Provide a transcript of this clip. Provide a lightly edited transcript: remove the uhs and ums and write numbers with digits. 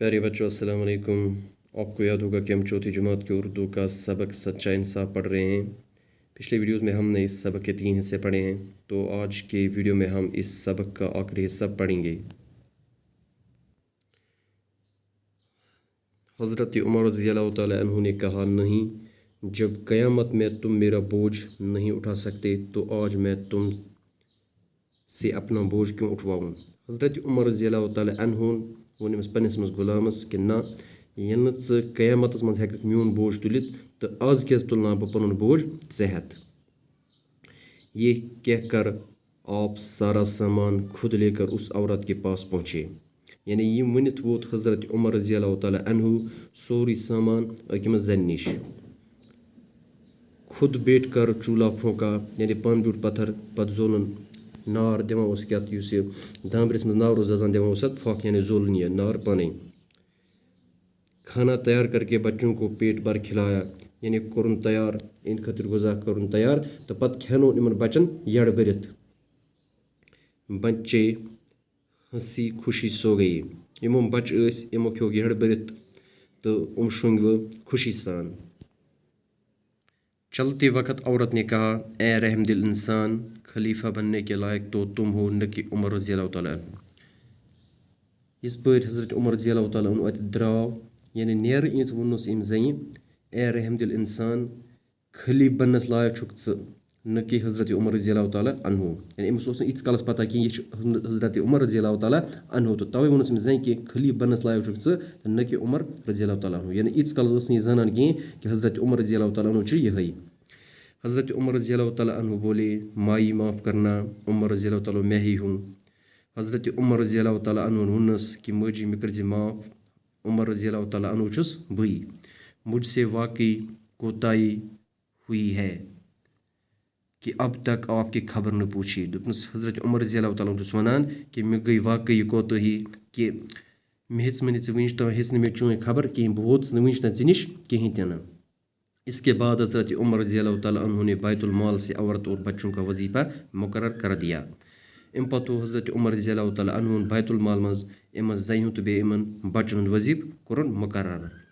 پیارے بچوں السلام علیکم۔ آپ کو یاد ہوگا کہ ہم چوتھی جماعت کے اردو کا سبق سچا انصاف پڑھ رہے ہیں۔ پچھلے ویڈیوز میں ہم نے اس سبق کے 3 حصے پڑھے ہیں، تو آج کے ویڈیو میں ہم اس سبق کا آخری حصہ پڑھیں گے۔ حضرت عمر رضی اللہ تعالیٰ عنہ نے کہا، نہیں، جب قیامت میں تم میرا بوجھ نہیں اٹھا سکتے تو آج میں تم سے اپنا بوجھ کیوں اٹھواؤں؟ حضرت عمر رضی اللہ تعالیٰ عنہ ووٚن پننس مس غلامس کہ نہ، ژٕ قیامتس منٛز ہیٚککھ میون بوجھ تُلِتھ تہٕ آز کیٛازِ تُلناو بہٕ پنُن بوجھ ژےٚ ہٮ۪تھ؟ یہ کہہ کر آپ سارا سامان خود لے کر اس عورت کے پاس پہنچے۔ یعنی یہ ؤنِتھ ووت حضرت عمر رضی اللہ تعالیٰ عنہ سورُے سامان أکِمس زنہِ نِش۔ خود بیٹھ کر چولہا پھونکا، یعنی پانہٕ بیوٗٹھ پتھر، پتہٕ زولُن نار دِوان اوس یتھ یُس یہِ دامبرِس منٛز نار اوس دزان دِوان اوس اتھ پھۄکھ، یعنی زولُن یہِ نار پانے۔ کھانا تیار کر کے بچوں کو پیٹ بھر کھلایا، یعنی کوٚرُن تیار، اِہنٛدِ خٲطرٕ غذا کوٚرُن تیار تہٕ پتہٕ کھیٛانوون یِمن بچن یڑ بٔرِتھ۔ بچے ہنسی خوشی سو گئی۔ یِمو بچہٕ ٲسۍ، یِمو کھیوٚوکھ یڑ بٔرِتھ تہٕ یِم شۄنٛگۍ وۄنۍ خوشی سان۔ چلتے وقت عورت نے کہا، اے رحم دل انسان، خلیفہ بننے کے لائق تو تم ہو نہ کہ عمر رضی اللہ تعالیٰ عنہ۔ یِژ پٲٹھۍ حضرت عمر رضی اللہ تعالیٰ عنہ اتہِ درٛاو، یعنی نیرٕ یِژ ووٚننَس أمۍ زنہِ، اے رحم دل انسان، خلیف بننس لایق چھُکھ ژٕ نہ کہ حضرت عمر رضی اللہ تعالیٰ عنہ۔ یعنی أمِس اوس نہٕ ییٖتِس کالس پتہ کینٛہہ یہِ چھُ حضرت عمر رضی اللہ تعالیٰ عنہ، تہٕ توے ووٚنُس أمِس زنہِ کہ خلیف بننس لایق چھُکھ ژٕ تہٕ نہ کہ عمر رضی اللہ تعالیٰ عنہ۔ یعنی ییٖتِس کالس ٲس نہٕ یہِ زانان کینٛہہ کہ حضرت عمر رضی اللہ تعالیٰ عنہ چھُ یِہوٚے۔ حضرت عمر رضی اللہ تعالیٰ عنہ بولے، مائی معاف کرنا، عمر رضی اللہ تعالیٰ میں ہی ہوں۔ حضرت عمر رضی اللہ تعالیٰ عنہ ووٚننس کہ ماجی مےٚ کٔرزِ معاف، عمر رضی اللہ تعالیٰ عنہ چھُس بٕے، مجھ سے واقعی کوتاہی ہوئی ہے کہ اب تک آپ کی خبر نہ پوچھی۔ دوٚپنس حضرت عمر رضی اللہ تعالیٰ عنہ چھُس ونان کہ مےٚ گٔے واقعی کوتاہی کہ مےٚ ہیٚژ نہٕ ژٕ وٕنِچ تام ہیٚژ نہٕ مےٚ چٲنۍ خبر کِہیٖنۍ، بہٕ ووتُس نہٕ وٕنِچ تام ژےٚ نِش کِہیٖنۍ تہِ نہٕ۔ اس کے بعد حضرت عمر رضی اللہ تعالیٰ عنہ نے بیت المال سے عورت اور بچوں کا وظیفہ مقرر کر دیا۔ امہِ پتہٕ حضرت عمر رضی اللہ تعالیٰ عنہ بیت المال منٛز یِمن زنہِ ہُنٛد تہٕ بیٚیہِ یِمن بچن ہُنٛد وظیفہٕ کوٚرُن مقرر۔